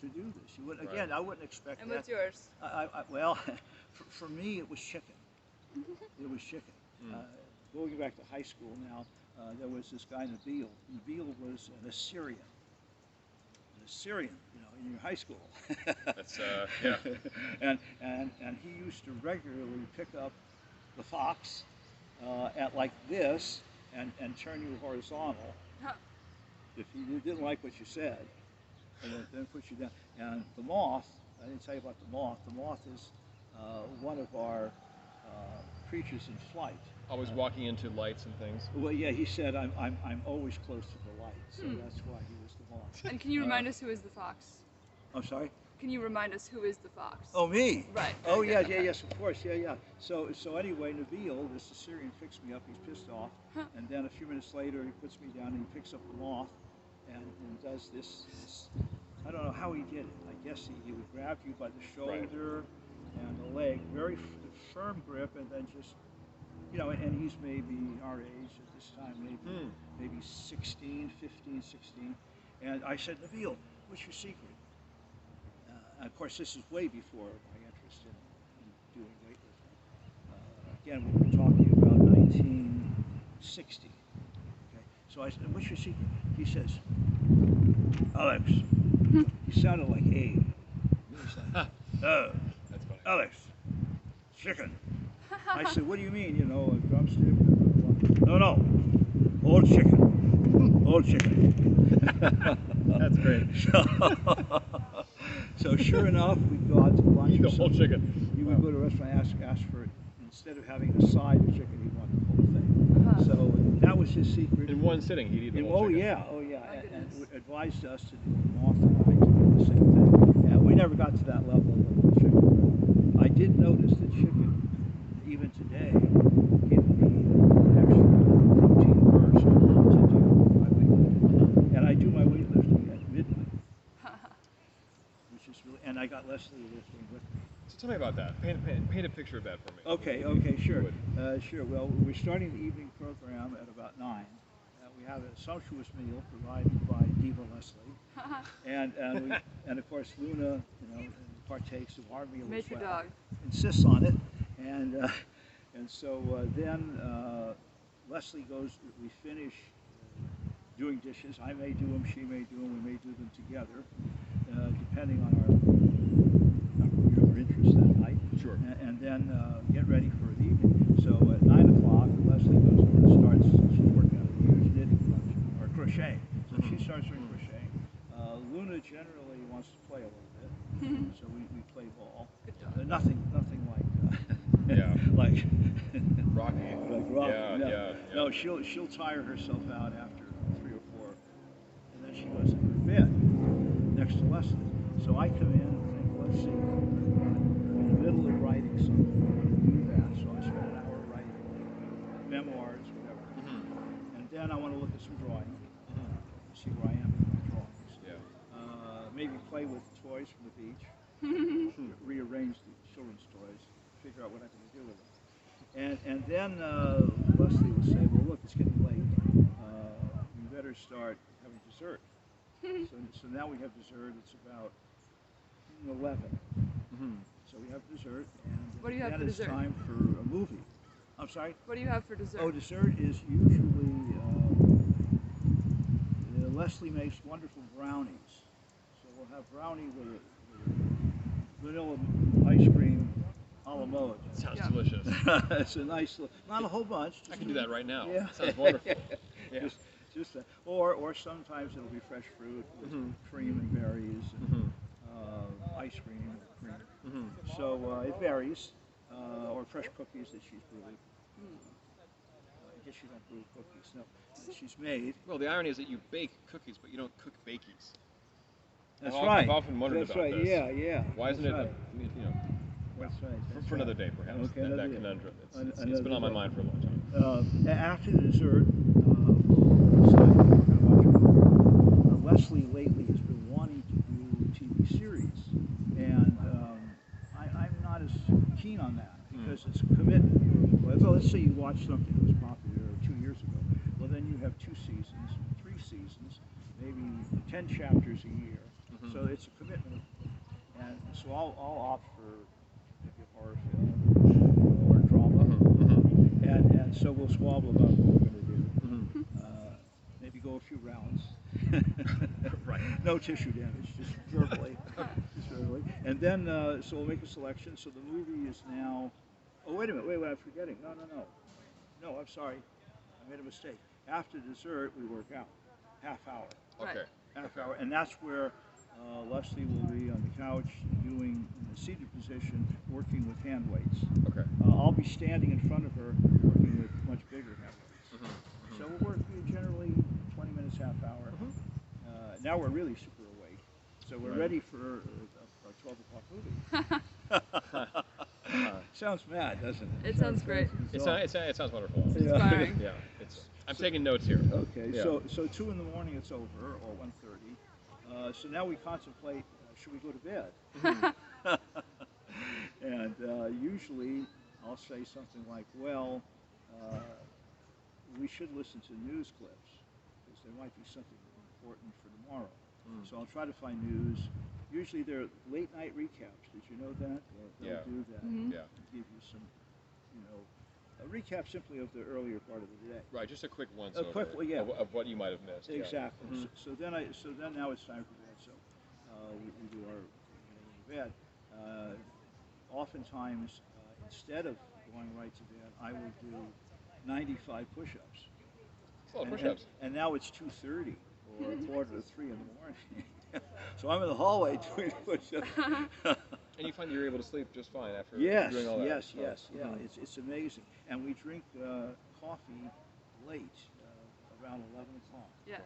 to do this. You wouldn't, again, I wouldn't expect and that. what's yours? Well, for me, it was chicken. It was chicken. Going back to high school now, there was this guy, Nabil. Nabil was an Assyrian. An Assyrian, you know, in your high school. That's, yeah. and he used to regularly pick up the fox at like this and turn you horizontal. If he didn't like what you said, and then put you down. And the moth, I didn't tell you about the moth. The moth is one of our creatures in flight. Always walking into lights and things. Well, yeah, he said I'm always close to the light, so that's why he was the moth. And can you remind us who is the fox? I'm sorry? Can you remind us who is the fox? Oh, me? Right. Oh, yeah, yes, of course, yeah. So anyway, Nabil, this Assyrian, picks me up. He's pissed off, and then a few minutes later, he puts me down and he picks up the moth and does this. I don't know how he did it. I guess he would grab you by the shoulder and the leg, very firm grip, and then just, you know, and he's maybe our age at this time, maybe 16, 15, 16. And I said, Nabil, what's your secret? Of course, this is way before my interest in doing weightlifting. Again, we were talking about 1960. Okay, so I said, what's your secret? He says, Alex. He sounded like Abe. He said, That's funny. Alex, chicken. I said, what do you mean? You know, a drumstick? No, all chicken. All chicken. That's great. So sure enough, we go out to lunch. Eat the whole chicken. We would go to a restaurant, ask for it. Instead of having a side of chicken, he'd want the whole thing. So that was his secret. In one sitting, he'd eat the whole chicken. Oh yeah, and advised us to do moth and I to do the same thing. And we never got to that level of chicken. I did notice that chicken, even today, give me an extra protein burst to do my weightlifting. And I do my weightlifting at midnight, which is really, and I got Leslie lifting with me. So tell me about that. Paint a picture of that for me. Okay, sure. Sure. Well, we're starting the evening program at about 9. We have a sumptuous meal provided by Diva Leslie, and of course Luna, you know, partakes of our meal as well. Dog. Insists on it, and so then Leslie goes. We finish doing dishes. I may do them, she may do them, we may do them together, depending on our interest that night. Sure. And then get ready for the evening. So at 9 o'clock, Leslie goes over and starts. She's working on a huge knitting project or crocheting. So she starts doing crocheting. Luna generally wants to play a little bit, so we play ball. Good dog. Nothing like like Rocky. Like Rocky. Yeah. No, she'll tire herself out after 3 or 4, and then she goes in her bed next to Leslie. So I come in and think, let's see, we're in the middle of writing something. Do that. So I spend an hour writing memoirs, whatever. And then I want to look at some drawing, see where I am in my drawings. Yeah. Maybe play with toys from the beach, rearrange the children's toys, figure out what I'm going to do with them. And then Leslie will say, well, look, it's getting late. You better start having dessert. So now we have dessert. It's about 11. So we have dessert, and what do you have then for it's dessert? time for a movie. I'm sorry? What do you have for dessert? Oh, dessert is usually, Leslie makes wonderful brownies. So we'll have brownie with vanilla ice cream a la mode. Sounds delicious. It's a nice, not a whole bunch. I can do that right now. Yeah. Sounds wonderful. Yeah. Just that. Or sometimes it'll be fresh fruit with cream and berries and ice cream or cream. So it varies. Or fresh cookies that she's brewed. I guess you don't brew cookies. No, she's made. Well, the irony is that you bake cookies, but you don't cook bakies. That's right. I've often wondered That's about right. this. Yeah. Why isn't That's it? Right. You know. That's right. For another day, perhaps. Okay, that day. conundrum. It's been on my mind for a long time. After the dessert, we'll decide what we're going to watch a movie. Leslie lately has been wanting to do TV series, and I'm not as keen on that because it's a commitment. Well, let's say you watch something that was popular 2 years ago. Well, then you have 2 seasons, 3 seasons, maybe 10 chapters a year. So it's a commitment, and so I'll opt for maybe a horror film or drama, and so we'll squabble about what we're going to do. Maybe go a few rounds. Right. No tissue damage, just verbally. Just verbally. And then, so we'll make a selection. So the movie is now. Oh, wait a minute. Wait, I'm forgetting. No, I'm sorry. I made a mistake. After dessert, we work out. Half hour. Okay. Half hour. And that's where Leslie will be on the couch doing in the seated position, working with hand weights. Okay. I'll be standing in front of her, working with much bigger hand weights. So we'll work generally 20 minutes, half hour. Now we're really super awake, so we're ready for a 12 o'clock movie. Sounds mad, doesn't it? It sounds great. It sounds wonderful. It's inspiring. Yeah. I'm taking notes here. Okay, Yeah. so 2 in the morning it's over, or 1:30. So now we contemplate, should we go to bed? And usually I'll say something like, well, we should listen to news clips, because there might be something important for tomorrow. So I'll try to find news. Usually they're late night recaps. Did you know that? They'll do that. Yeah. Give you some, a recap simply of the earlier part of the day. Right, just a quick once A quick, yeah. of what you might have missed. Exactly. Yeah. So then now it's time for bed. So we do our getting to bed. Oftentimes, instead of going right to bed, I will do 95 push-ups. It's a lot of push-ups. And now it's 2:30 or a quarter to 3 in the morning. So I'm in the hallway doing push-ups. And you find you're able to sleep just fine after Yes, doing all that? yes. It's amazing. And we drink coffee late, around 11 o'clock. Yeah. Wow,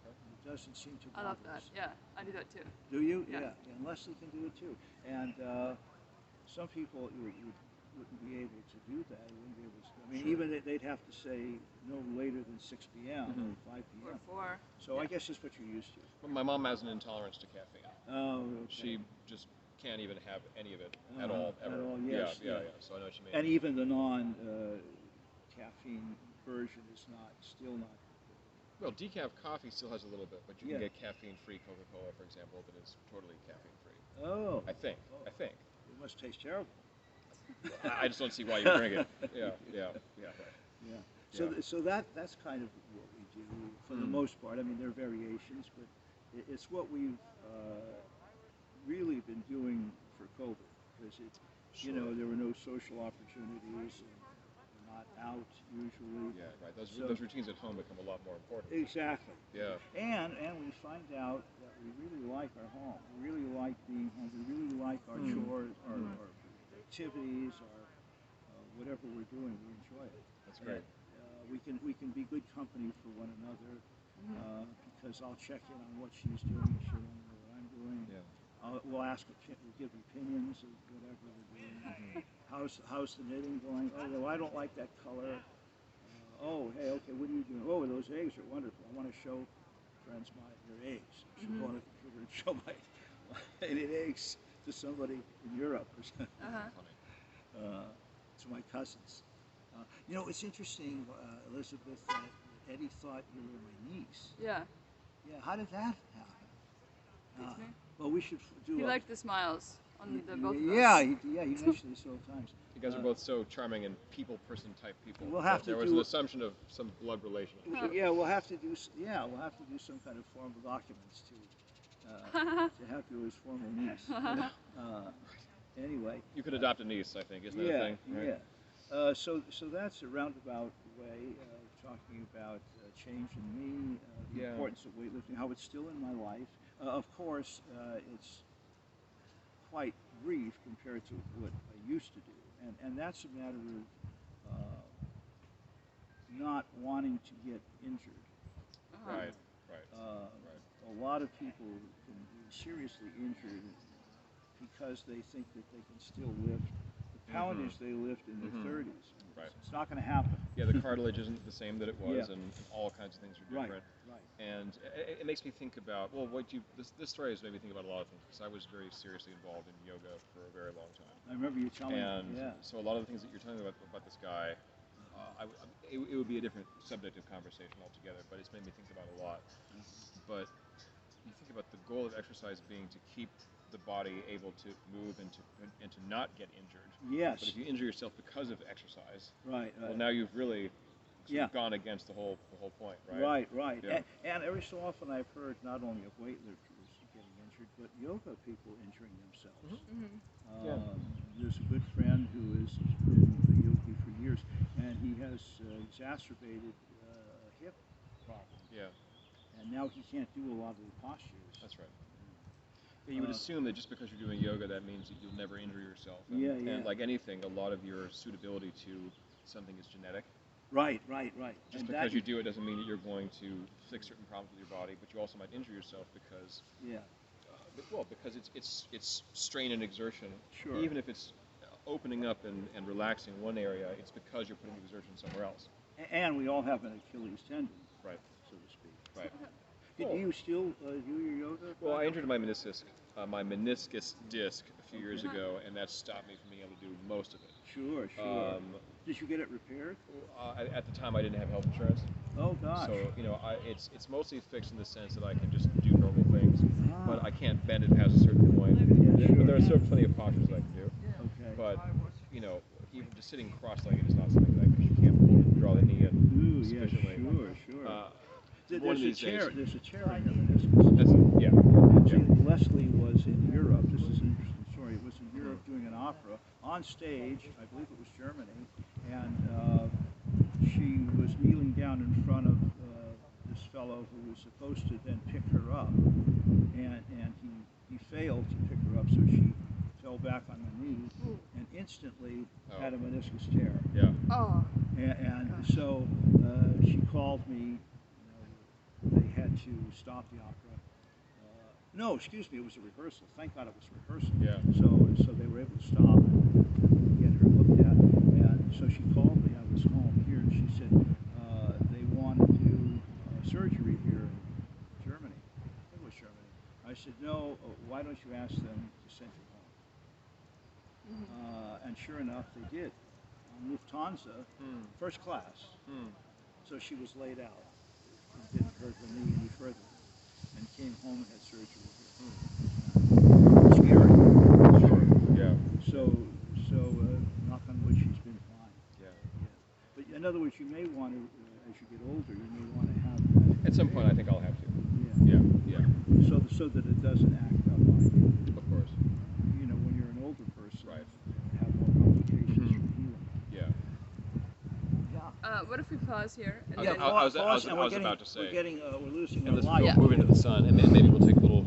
okay. It doesn't seem to I love bother that. us. Yeah, I do that too. Do you? Yeah. And Leslie can do it too. And some people wouldn't be able to do that. Wouldn't be able to. I mean, even they'd have to say no later than 6 p.m. or 5 p.m. Or 4. So I guess it's what you're used to. Well, my mom has an intolerance to caffeine. Oh, okay. She just can't even have any of it at all, ever. At all, yes. Yeah. So I know what you mean. And even the non-caffeine version is still not. Well, decaf coffee still has a little bit, but you Yeah. can get caffeine-free Coca-Cola, for example, that is totally caffeine-free. Oh. I think. It must taste terrible. I just don't see why you drink it. Yeah. Right. Yeah. So that's kind of what we do for the most part. I mean, there are variations, but it's what we've really been doing for COVID, because there were no social opportunities, and we're not out usually. Yeah, right. Those routines at home become a lot more important. Exactly. Yeah. And we find out that we really like our home. We really like being home. We really like our chores, our activities, our whatever we're doing. We enjoy it. That's great. And, we can be good company for one another, because I'll check in on what she's doing. She'll know what I'm doing. Yeah. We'll give opinions of whatever we're doing. How's the knitting going? Oh, no, I don't like that color. Oh, hey, okay, what are you doing? Oh, those eggs are wonderful. I want to show friends your eggs. She'll go on the computer and show my eggs to somebody in Europe or something. To my cousins. It's interesting, Elizabeth, that Eddie thought you were my niece. Yeah. Yeah, how did that happen? Well, we should do. He liked the smiles on the both of us. Yeah, he mentioned it several times. You guys are both so charming and person type people. We'll have there to was do an assumption of some blood relation. Yeah, we'll have to do some kind of formal documents to have you as formal niece. Anyway. You could adopt a niece, I think, isn't that a thing? Right? Yeah. So that's a roundabout way of talking about change in me, the importance of weightlifting, how it's still in my life. Of course, it's quite brief compared to what I used to do, and that's a matter of not wanting to get injured. Right. A lot of people can be seriously injured because they think that they can still lift the poundage they lift in their 30s. Right. It's not going to happen. Yeah, the cartilage isn't the same that it was, and all kinds of things are different. Right. And it makes me think about, this story has made me think about a lot of things, because I was very seriously involved in yoga for a very long time. I remember you telling me. And so a lot of the things that you're telling me about this guy, it would be a different subject of conversation altogether, but it's made me think about a lot. But you think about the goal of exercise being to keep the body able to move and to not get injured. Yes. But if you injure yourself because of exercise, Right. well, now you've really sort of Yeah. gone against the whole point, right? Right. Yeah. And every so often I've heard not only of weightlifters getting injured, but yoga people injuring themselves. Mm-hmm. There's a good friend who has been a yogi for years, and he has exacerbated a hip problem. Yeah, And now he can't do a lot of the postures. that's right. Yeah, you would assume that just because you're doing yoga, that means that you'll never injure yourself. And, Yeah. and like anything, a lot of your suitability to something is genetic. Right. Just And because you do it doesn't mean that you're going to fix certain problems with your body, but you also might injure yourself because, Yeah. because it's strain and exertion. Sure. Even if it's opening up and relaxing one area, it's because you're putting exertion somewhere else. And we all have an Achilles tendon, Right. so to speak. Right. Do you still do your yoga? Well, I injured my meniscus disc a few years ago, and that stopped me from being able to do most of it. Sure. Did you get it repaired? At the time, I didn't have health insurance. Oh gosh. So it's mostly fixed in the sense that I can just do normal things, but I can't bend it past a certain point. Yeah, sure. There are still plenty of postures that I can do, Okay. but even just sitting cross-legged is not something that you can't draw the knee in Ooh, yeah, sufficiently. sure. One of these days. There's a chair in your meniscus. Yeah. See, Leslie was in Europe. This is an interesting story. It was in Europe doing an opera on stage. I believe it was Germany, and she was kneeling down in front of this fellow who was supposed to then pick her up, and he failed to pick her up, so she fell back on her knee and instantly had a meniscus tear. Yeah. Oh. And so she called me. They had to stop the opera. No, excuse me, it was a rehearsal. Thank God it was a rehearsal. Yeah. So they were able to stop and get her looked at. And so she called me. I was home here, and she said they want to do surgery here in Germany. I think it was Germany. I said, no, why don't you ask them to send you home? And sure enough, they did. On Lufthansa, first class. So she was laid out. It didn't hurt her knee any further, and came home and had surgery here. Scary. Sure. Yeah. So knock on wood, she's been fine. Yeah. But in other words, you may want to, as you get older, you may want to have. At some point, I think I'll have to. Yeah. Yeah. So that it doesn't act up on you. Of course. When you're an older person, Right. you have more complications from healing. Yeah. What if we pause here? And I then was pause, and about to say. we're losing And our let's light. move into the sun, and then maybe we'll take a little